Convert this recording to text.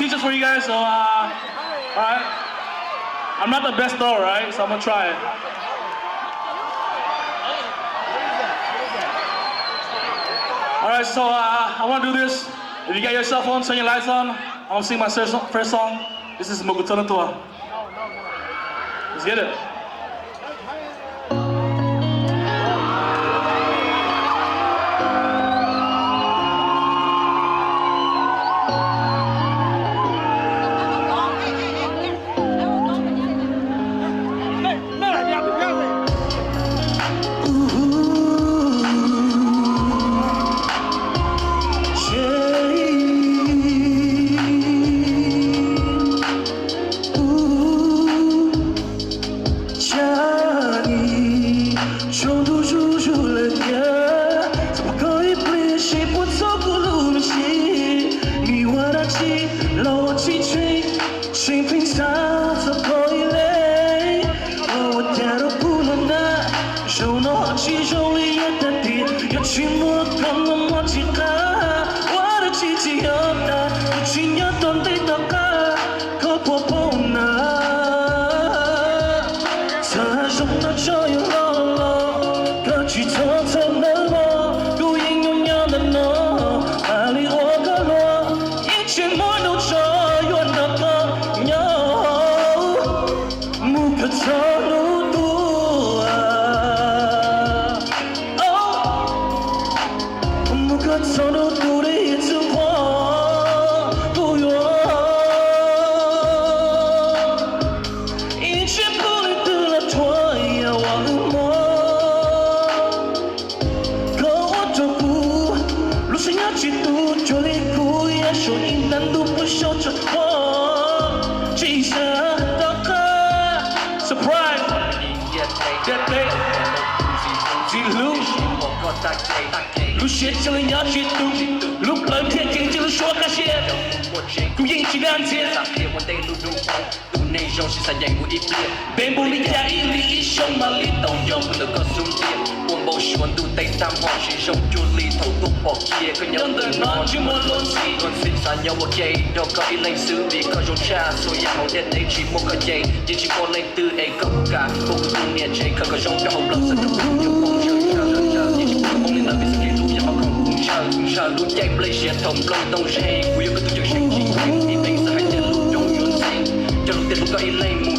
teachers for you guys, so alright. I'm not the best though, right? So I'm gonna try it. Alright, so I wanna do this. If you got your cell phone, turn your lights on. I'm gonna sing my first song. This is Mugutana Tua. Let's get it. Lúc shit cho lên nhớ chuyện tu lúc lớn thiện chính chứ lúc xóa cả shit cũng yên chỉ đang thiệt bên bù lý gia y lý Xiong mà lý tông dông từ có sung tiền buồn bầu xuân tu tây tam hoàng chỉ dông chu lý thầu tục bỏ kia có nhớ từ non chứ muốn luôn gì còn xin xa nhau một giây đâu có ý lên xứ vì có dông cha rồi nhà hậu đen ấy chỉ một cái giây chỉ có lên từ ấy có cả cùng cùng nhà chơi không có dông cho hậu lòng sân trong những bóng chơi không nên làm việc gì luôn nhà họ không cùng chờ luôn chạy play shit thông long tông say quý có tôi chơi shit chỉ quên đi tình sẽ hay nhận luôn trong yun sinh cho lúc tiền lúc có ý lên